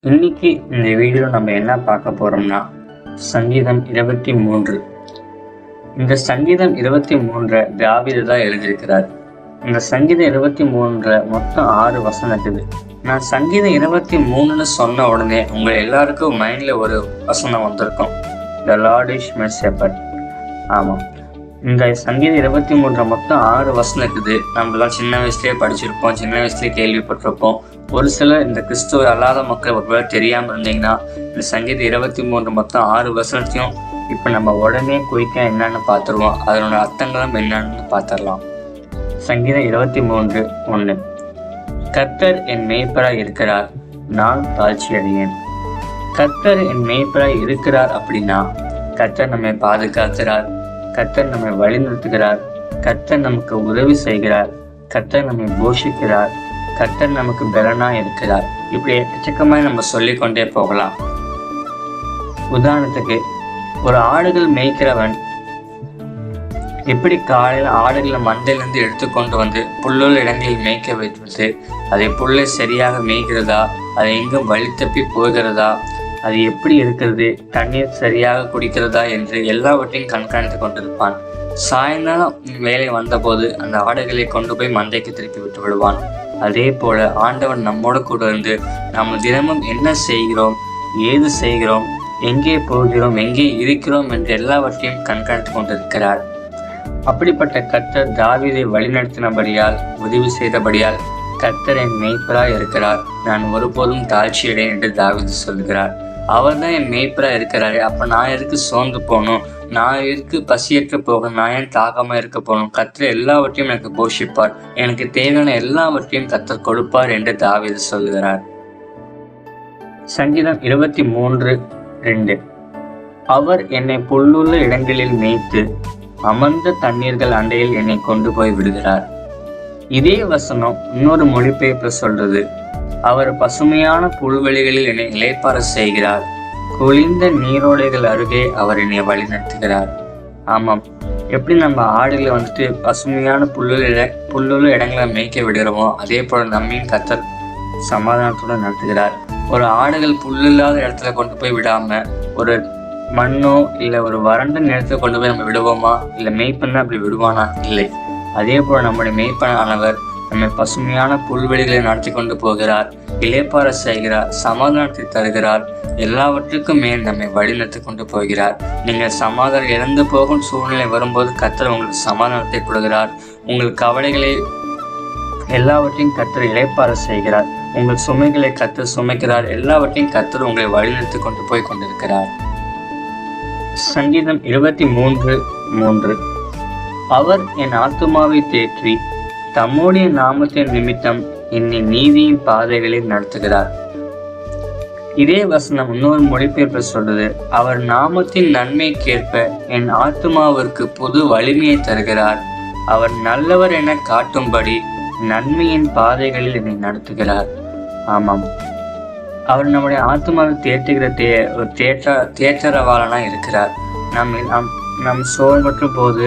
இன்னைக்கு இந்த வீடியோ நம்ம என்ன பார்க்க போறோம்னா சங்கீதம் 23. இந்த சங்கீதம் 23 தாவீது தான் எழுதியிருக்கிறார். இந்த சங்கீதம் 23 மொத்தம் 6 வசனம் இருக்குது. நான் சங்கீதம் 23ன்னு சொன்ன உடனே உங்க எல்லாருக்கும் மைண்ட்ல ஒரு வசனம் வந்திருக்கும், த லார்ட் இஸ் மை ஷெப்பர்ட். ஆமாம், இந்த சங்கீதம் 23 மொத்தம் 6 வசனம் இருக்குது. நம்மளாம் சின்ன வயசுலேயே படிச்சிருப்போம், சின்ன வயசுலேயே கேள்விப்பட்டிருப்போம். ஒரு சில இந்த கிறிஸ்துவ அல்லாத மக்கள் ஒருவேளை தெரியாமல் இருந்தீங்கன்னா இந்த சங்கீதம் 23 மொத்தம் 6 வசனத்தையும் இப்போ நம்ம உடனே குயிக்காக என்னன்னு பார்த்துருவோம், அதனோட அர்த்தங்களும் என்னன்னு பார்த்துடலாம். சங்கீதம் 23:1. கர்த்தர் என் மேய்ப்பராய் இருக்கிறார், நான் தாழ்ச்சி அடையேன். கர்த்தர் என் மேய்ப்பராய் இருக்கிறார் அப்படின்னா கர்த்தர் நம்மை பாதுகாக்கிறார், கர்த்தர் நம்மை வழிநிறுத்துகிறார், கர்த்தர் நமக்கு உதவி செய்கிறார், கர்த்தர் நம்மை போஷிக்கிறார், கர்த்தர் நமக்கு பலனா இருக்கிறார். இப்படி எக்கச்சக்கமாக நம்ம சொல்லிக்கொண்டே போகலாம். உதாரணத்துக்கு, ஒரு ஆடுகள் மேய்க்கிறவன் எப்படி காலையில் ஆடுகளை மந்தையிலிருந்து எடுத்துக்கொண்டு வந்து புல்லுள்ள இடங்களில் மேய்க்க வைத்து அதை புல்லை சரியாக மேய்க்கிறதா, அதை எங்கும் வழி தப்பி போகிறதா, அது எப்படி இருக்கிறது, தண்ணீர் சரியாக குடிக்கிறதா என்று எல்லாவற்றையும் கண்காணித்து கொண்டிருப்பான். சாயங்காலம் வேலை வந்தபோது அந்த ஆடுகளை கொண்டு போய் மந்தைக்கு திருப்பி விட்டு விடுவான். அதே போல ஆண்டவன் நம்மோடு கூட இருந்து நாம் தினமும் என்ன செய்கிறோம், ஏது செய்கிறோம், எங்கே போகிறோம், எங்கே இருக்கிறோம் என்று எல்லாவற்றையும் கண்காணித்து கொண்டிருக்கிறார். அப்படிப்பட்ட கர்த்தர் தாவீதை வழிநடத்தினபடியால், உதவி செய்தபடியால் கர்த்தர் என் மேய்ப்பராய் இருக்கிறார், நான் ஒருபோதும் தாழ்ச்சியடையேன் என்று தாவீது சொல்கிறார். அவர் தான் என் மேய்ப்பராக இருக்கிறாரு. அப்போ நான் எதுக்கு சோர்ந்து போகணும், நான் எதுக்கு பசியற்க போகணும், நான் ஏன் தாகமாக இருக்க போகணும்? கர்த்தர் எல்லாவற்றையும் எனக்கு போஷிப்பார், எனக்கு தேவையான எல்லாவற்றையும் கர்த்தர் கொடுப்பார் என்று தாவீது சொல்கிறார். சங்கீதம் 23:2. அவர் என்னை புல்லுள்ள இடங்களில் மேய்த்து அமர்ந்த தண்ணீர்கள் அண்டையில் என்னை கொண்டு போய் விடுகிறார். இதே வசனம் இன்னொரு மொழிபெயர்ப்பு சொல்றது, அவர் பசுமையான புல்வெளிகளில் என்னை இளைப்பாற செய்கிறார், குளிர்ந்த நீரோடைகள் அருகே அவர் என்னை வழி நடத்துகிறார். ஆமாம், எப்படி நம்ம ஆடுகளை வந்துட்டு பசுமையான புல்லுள்ள இடங்களை மேய்க்க விடுகிறோமோ அதே போல நம்மையும் கர்த்தர் சமாதானத்துடன் நடத்துகிறார். ஒரு ஆடுகள் புல்லில்லாத இடத்துல கொண்டு போய் விடாம ஒரு மண்ணோ இல்லை ஒரு வறண்ட நிலத்துல கொண்டு போய் நம்ம விடுவோமா? இல்லை மேய்ப்பன்னா அப்படி விடுவானா? இல்லை. அதே போல நம்முடைய மேய்ப்பனானவர் நம்மை பசுமையான புல்வெளிகளை நடத்தி கொண்டு போகிறார், இளைப்பாற செய்கிறார், சமாதானத்தை தருகிறார், எல்லாவற்றுக்கும் மேல் நம்மை வழிநடத்தி கொண்டு போகிறார். நீங்கள் சமாதானம் இழந்து போகும் சூழ்நிலை வரும்போது கர்த்தர் உங்களுக்கு சமாதானத்தை கொடுக்கிறார். உங்கள் கவலைகளை எல்லாவற்றையும் கர்த்தர் இளைப்பாற செய்கிறார், உங்கள் சுமைகளை கர்த்தர் சுமைக்கிறார், எல்லாவற்றையும் கர்த்தர் உங்களை வழிநடத்தி கொண்டு போய் கொண்டிருக்கிறார். சங்கீதம் 23:3. அவர் என் ஆத்துமாவை தேற்றி தம்முடைய நாமத்தின் நிமித்தம் என்னை நீதியின் பாதைகளில் நடத்துகிறார். இதே வசனம் இன்னொரு மொழிபெயர்ப்பு சொல்றது, அவர் நாமத்தின் நன்மைக்கேற்ப என் ஆத்துமாவிற்கு புது வலிமையை தருகிறார், அவர் நல்லவர் என காட்டும்படி நன்மையின் பாதைகளில் என்னை நடத்துகிறார். ஆமாம், அவர் நம்முடைய ஆத்மாவை தேற்றுகிற தேற்றரவாளனா இருக்கிறார். நம் சோர்வற்ற போது,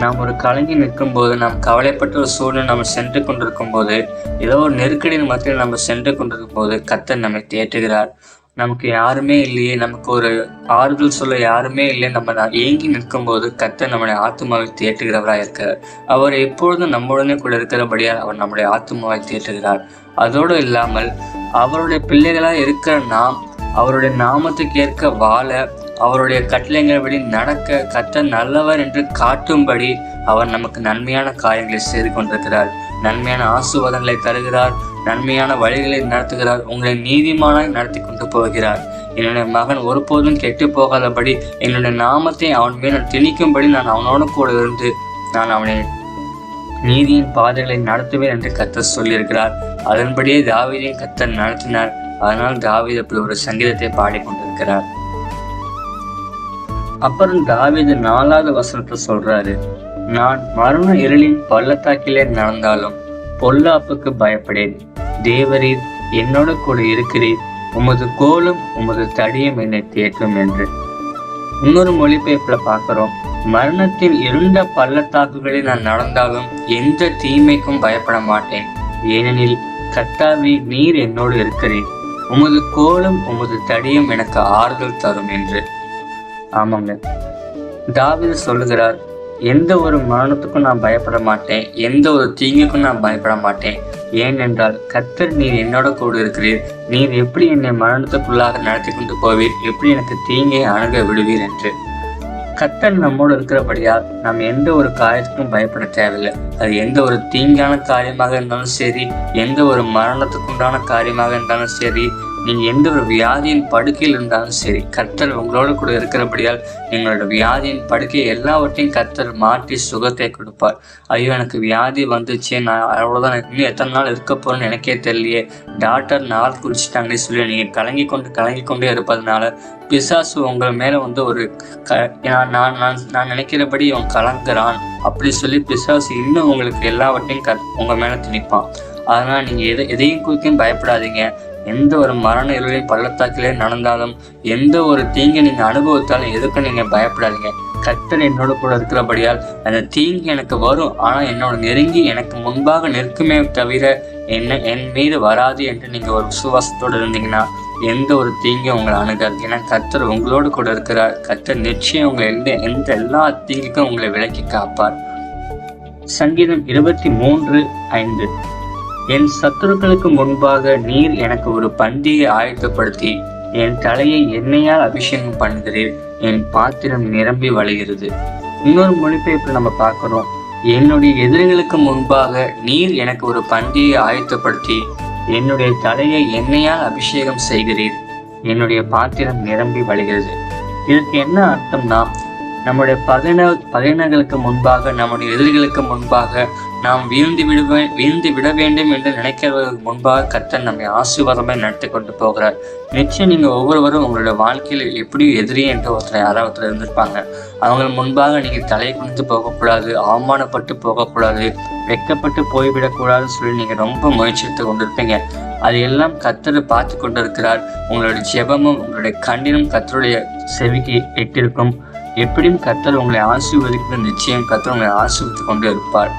நாம் ஒரு கலங்கி நிற்கும் போது, நாம் கவலைப்பட்ட ஒரு சூழ்நிலை நம்ம சென்று கொண்டிருக்கும் போது, ஏதோ ஒரு நெருக்கடியின் மத்தியில் நம்ம சென்று கொண்டிருக்கும் போது கர்த்தர் நம்மை தேற்றுகிறார். நமக்கு யாருமே இல்லையே, நமக்கு ஒரு ஆறுதல் சொல்ல யாருமே இல்லை, நம்ம ஏங்கி நிற்கும் போது கர்த்தர் நம்முடைய ஆத்மாவை தேற்றுகிறவராக இருக்கிறார். அவர் எப்பொழுதும் நம்முடனே கூட இருக்கிறபடியால் அவர் நம்முடைய ஆத்மாவை தேற்றுகிறார். அதோடு இல்லாமல் அவருடைய பிள்ளைகளாக இருக்கிற நாம் அவருடைய நாமத்துக்கு ஏற்க வாழ, அவருடைய கட்டளைகளின்படி நடக்க கர்த்தர் நல்லவர் என்று காட்டும்படி அவர் நமக்கு நன்மையான காரியங்களை செய்து கொண்டிருக்கிறார், நன்மையான ஆசீர்வாதங்களை தருகிறார், நன்மையான வழிகளை நடத்துகிறார், உங்களை நீதிமானாய் நடத்தி கொண்டு போகிறார். என்னுடைய மகன் ஒருபோதும் கெட்டு போகாதபடி என்னுடைய நாமத்தை அவன் மேல் திணிக்கும்படி நான் அவனோடு கூட இருந்து நான் அவனை நீதியின் பாதைகளை நடத்துவேன் என்று கர்த்தர் சொல்லியிருக்கிறார். அதன்படியே தாவீதையும் கர்த்தர் நடத்தினார். அதனால் தாவீது அப்படி ஒரு சங்கீதத்தை பாடிக்கொண்டிருக்கிறார். அப்புறம் தாவீது 4வது வசனத்தை சொல்றாரு, நான் மரண இருளின் பள்ளத்தாக்கிலே நடந்தாலும் பொல்லாப்புக்கு பயப்படேன், தேவரீர் என்னோட கூட இருக்கிறீர், உமது கோலும் உமது தடியும் என்னை தேற்றும் என்று. இன்னொரு மொழிபெயர்ப்புல பார்க்கிறோம், மரணத்தின் இருண்ட பள்ளத்தாக்குகளில் நான் நடந்தாலும் எந்த தீமைக்கும் பயப்பட மாட்டேன், ஏனெனில் கர்த்தாவே நீர் என்னோடு இருக்கிறீர், உமது கோலும் உமது தடியும் எனக்கு ஆறுதல் தரும் என்று. ஆமாங்க, தாவீது சொல்லுகிறார், எந்த ஒரு மரணத்துக்கும் நான் பயப்பட மாட்டேன், எந்த ஒரு தீங்குக்கும் நான் பயப்பட மாட்டேன். ஏனென்றால் கர்த்தர் நீர் என்னோட கூட இருக்கிறீர், நீர் எப்படி என்னை மரணத்துக்குள்ளாக நடத்தி கொண்டு போவீர், எப்படி எனக்கு தீங்கை அணுக விடுவீர் என்று. கர்த்தர் நம்மோடு இருக்கிறபடியால் நாம் எந்த ஒரு காரியத்துக்கும் பயப்பட தேவையில்லை. அது எந்த ஒரு தீங்கான காரியமாக இருந்தாலும் சரி, எந்த ஒரு மரணத்துக்குண்டான காரியமாக இருந்தாலும் சரி, நீங்க எந்த ஒரு வியாதியின் படுக்கையில் இருந்தாலும் சரி, கர்த்தர் உங்களோட கூட இருக்கிறபடியால் எங்களோட வியாதியின் படுக்கை எல்லாவற்றையும் கர்த்தர் மாற்றி சுகத்தை கொடுப்பார். ஐயோ, எனக்கு வியாதி வந்துச்சு, நான் அவ்வளவுதான், இன்னும் எத்தனை நாள் இருக்க போறேன்னு எனக்கே தெரியலையே, டாக்டர் நாள் குறிச்சிட்டாங்களே சொல்லி நீங்க கலங்கி கொண்டே இருப்பதனால பிசாசு உங்கள் மேல ஒரு நான் நினைக்கிறபடி அவன் கலங்குறான் அப்படி சொல்லி பிசாசு இன்னும் உங்களுக்கு எல்லாவற்றையும் உங்க மேல திணிப்பான். அதனால நீங்க எதையும் குறிக்கும் பயப்படாதீங்க. எந்த ஒரு மரண இருளின் பள்ளத்தாக்கிலே நடந்தாலும், எந்த ஒரு தீங்கை நீங்க அனுபவித்தாலும் எதுக்கும் நீங்க பயப்படாதீங்க. கர்த்தர் என்னோட கூட இருக்கிறபடியால் அந்த தீங்கு எனக்கு வரும், ஆனா என்னோட நெருங்கி எனக்கு முன்பாக நிற்குமே தவிர என் மீது வராது என்று நீங்க ஒரு விசுவாசத்தோடு இருந்தீங்கன்னா எந்த ஒரு தீங்கும் உங்களை அணுகாது. ஏன்னா கர்த்தர் உங்களோடு கூட இருக்கிறார். கர்த்தர் நிச்சயம் உங்களை எந்த எல்லா தீங்குக்கும் உங்களை விலக்கி காப்பார். சங்கீதம் 23:5. என் சத்துருக்களுக்கு முன்பாக நீர் எனக்கு ஒரு பந்தியை ஆயத்தப்படுத்தி என் தலையை எண்ணெயால் அபிஷேகம் பண்ணுகிறீர், என் பாத்திரம் நிரம்பி வழிகிறது. இன்னொரு மொழிபெயர்ப்பு நம்ம பார்க்கிறோம், என்னுடைய எதிரிகளுக்கு முன்பாக நீர் எனக்கு ஒரு பந்தியை ஆயத்தப்படுத்தி என்னுடைய தலையை எண்ணெயால் அபிஷேகம் செய்கிறீர், என்னுடைய பாத்திரம் நிரம்பி வழிகிறது. இதற்கு என்ன அர்த்தம்னா, நம்முடைய பகைஞர்களுக்கு முன்பாக, நம்முடைய எதிரிகளுக்கு முன்பாக நாம் வீழ்ந்து விட வேண்டும் என்று நினைக்கிறவர்களுக்கு முன்பாக கர்த்தர் நம்மை ஆசீர்வாதமாய் நடத்தி கொண்டு போகிறார். நிச்சயம் நீங்க ஒவ்வொருவரும் உங்களுடைய வாழ்க்கையில் எப்படியும் எதிரி என்று யாராவது இருந்திருப்பாங்க. அவங்க முன்பாக நீங்க தலையை குனிந்து போகக்கூடாது, அவமானப்பட்டு போகக்கூடாது, வெட்கப்பட்டு போய்விடக்கூடாதுன்னு சொல்லி நீங்க ரொம்ப முயற்சித்து கொண்டிருப்பீங்க. அது எல்லாம் கர்த்தர் பார்த்து கொண்டிருக்கிறார். உங்களுடைய ஜெபமும் உங்களுடைய கண்ணீரும் கர்த்தருடைய செவிக்கு எட்டிருக்கும். எப்படியும் கர்த்தர் உங்களை ஆசீர்வதிக்கும். நிச்சயம் கர்த்தர் உங்களை ஆசீர்வதித்து கொண்டு இருப்பார்.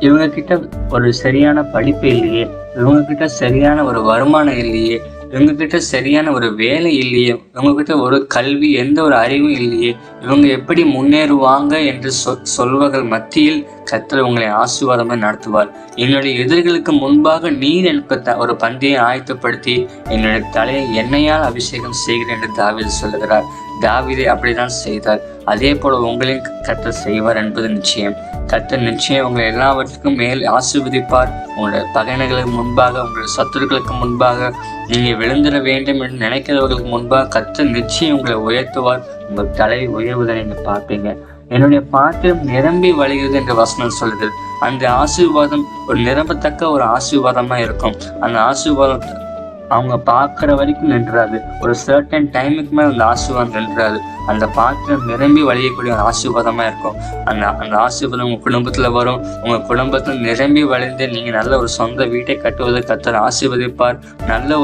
இவங்க கிட்ட ஒரு சரியான படிப்பு இல்லையே, இவங்க கிட்ட சரியான ஒரு வருமானம் இல்லையே, இவங்க கிட்ட சரியான ஒரு வேலை இல்லையே, இவங்க கிட்ட ஒரு கல்வி, எந்த ஒரு அறிவும் இல்லையே, இவங்க எப்படி முன்னேறுவாங்க என்று சொல்வர்கள் மத்தியில் கர்த்தர் உங்களை ஆசீர்வாதமாக நடத்துவார். என்னுடைய எதிரிகளுக்கு முன்பாக நீர் எனக்கு ஒரு பந்தியை ஆயத்தப்படுத்தி என்னுடைய தலையை எண்ணெயால் அபிஷேகம் செய்கிறேன் என்று தாவீது சொல்லுகிறார். தாவீதை அப்படிதான் செய்தார். அதே போல உங்களையும் கர்த்தர் செய்வார் என்பது நிச்சயம். கர்த்தர் நிச்சயம் உங்களை எல்லாவற்றுக்கும் மேல் ஆசீர்வதிப்பார். உங்களுடைய பகைஞர்களுக்கு முன்பாக, உங்களுடைய சத்துருக்களுக்கு முன்பாக, நீங்க விழுந்திட வேண்டும் என்று நினைக்கிறவர்களுக்கு முன்பாக கர்த்தர் நிச்சயம் உங்களை உயர்த்துவார். உங்கள் தலை உயர்வதை நீங்க பார்ப்பீங்க. என்னுடைய பாத்திரம் நிரம்பி வழிகிறது என்று வசனம் சொல்லுது. அந்த ஆசீர்வாதம் ஒரு நிரம்பத்தக்க ஒரு ஆசீர்வாதமா இருக்கும். அந்த ஆசீர்வாதம் அவங்க பார்க்குற வரைக்கும் நின்றாது. ஒரு சர்டன் டைமுக்கு மேலே அந்த ஆசீர்வாதம் நின்றாது. அந்த பாத்திரம் நிரம்பி வழியக்கூடிய ஒரு ஆசீர்வாதமாக இருக்கும். அந்த ஆசீர்வாதம் உங்கள் குடும்பத்தில் வரும். உங்கள் குடும்பத்தில் நிரம்பி வழிந்து நீங்கள் நல்ல ஒரு சொந்த வீட்டை கட்டுவதை கர்த்தர் ஆசீர்வதிப்பார். நல்ல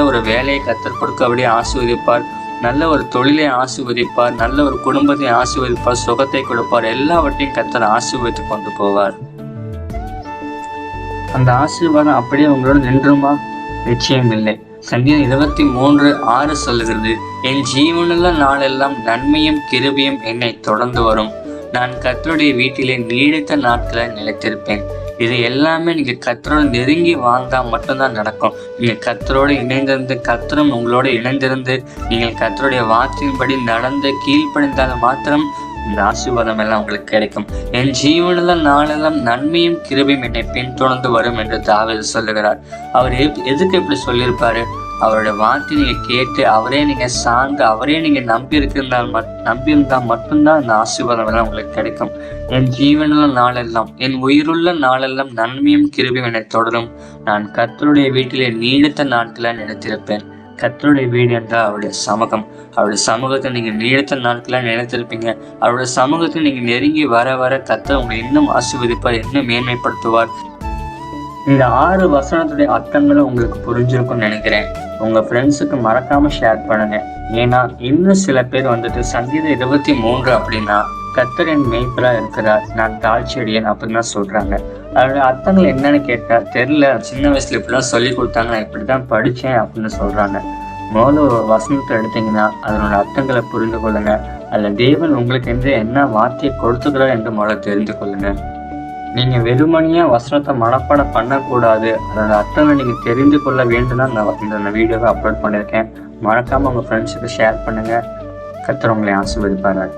ஒரு வேலையை கர்த்தர் கொடுக்கபடியே ஆசீர்வதிப்பார். நல்ல ஒரு தொழிலை ஆசீர்வதிப்பார். நல்ல ஒரு குடும்பத்தை ஆசீர்வதிப்பார். சுகத்தை கொடுப்பார். எல்லாவற்றையும் கர்த்தர் ஆசீர்வதித்து கொண்டு போவார். அந்த ஆசீர்வாதம் அப்படியே உங்களோட நின்றுமா? நிச்சயம் இல்லை. சங்கீதம் 23:6 சொல்லுகிறது, என் ஜீவனுள்ள நாளெல்லாம் நன்மையும் கிருபையும் என்னை தொடர்ந்து வரும். நான் கர்த்தருடைய வீட்டிலே நீடித்த நாட்களை நிலைத்திருப்பேன். இது எல்லாமே நீங்க கர்த்தரோட நெருங்கி வாழ்ந்தா மட்டும்தான் நடக்கும். நீங்க கர்த்தரோடு இணைந்திருந்து, கர்த்தரும் உங்களோட இணைந்திருந்து, நீங்கள் கர்த்தருடைய வார்த்தையின்படி நடந்து கீழ்ப்படிந்தால் மாத்திரம் இந்த ஆசீர்வாதம் எல்லாம் உங்களுக்கு கிடைக்கும். என் ஜீவனுள்ள நாளெல்லாம் நன்மையும் கிருபையும் என்னை பின்தொடர்ந்து வரும் என்று தாவீது சொல்லுகிறார். அவர் எதுக்கு இப்படி சொல்லியிருப்பாரு? அவருடைய வார்த்தை நீங்க கேட்டு, அவரே நீங்க சார்ந்து, அவரே நீங்க நம்பியிருந்தால் மட்டும்தான் இந்த ஆசீர்வாதம் எல்லாம் உங்களுக்கு கிடைக்கும். என் ஜீவனுள்ள நாளெல்லாம், என் உயிருள்ள நாளெல்லாம் நன்மையும் கிருபையும் என்னை தொடரும். நான் கர்த்தருடைய வீட்டிலே நீடித்த நாட்களை நினைத்திருப்பேன். கர்த்தருடைய வீடு என்றால் அவருடைய சமூகம். அவருடைய சமூகத்தை நீங்க நீடித்த நாட்களா நினைத்திருப்பீங்க. அவருடைய சமூகத்தை நீங்க நெருங்கி வர வர கர்த்தர் உங்களை இன்னும் ஆசீர்வதிப்பார், இன்னும் மேன்மைப்படுத்துவார். இந்த 6 வசனத்துடைய அர்த்தங்களும் உங்களுக்கு புரிஞ்சிருக்கும்னு நினைக்கிறேன். உங்க ஃப்ரெண்ட்ஸுக்கு மறக்காம ஷேர் பண்ணுங்க. ஏன்னா இன்னும் சில பேர் சங்கீதம் 23 அப்படின்னா கர்த்தர் என் மேய்ப்பரா இருக்கிறார், நான் தாழ்ச்சியடியேன் அப்படின்னு தான் சொல்றாங்க. அதோட அர்த்தங்கள் என்னன்னு கேட்டா தெரியல, சின்ன வயசுல இப்படிலாம் சொல்லி கொடுத்தாங்க, நான் இப்படிதான் படிச்சேன் அப்படின்னு சொல்றாங்க. முதல்ல ஒரு வசனத்தை எடுத்தீங்கன்னா அதனோட அர்த்தங்களை புரிந்து கொள்ளுங்க. அதுல தேவன் உங்களுக்கு என்று என்ன வார்த்தையை கொடுத்துக்கிறார் என்று முதல்ல தெரிந்து கொள்ளுங்க. நீங்க வெறுமனையா வசனத்தை மனப்பாடம் பண்ணக்கூடாது, அதோட அர்த்தங்களை நீங்க தெரிந்து கொள்ள வேண்டும் தான் நான் இந்த வீடியோவை அப்லோட் பண்ணியிருக்கேன். மறக்காம உங்க ஃப்ரெண்ட்ஸுக்கு ஷேர் பண்ணுங்க. கர்த்தர் உங்களை ஆசீர்வதிப்பாராக.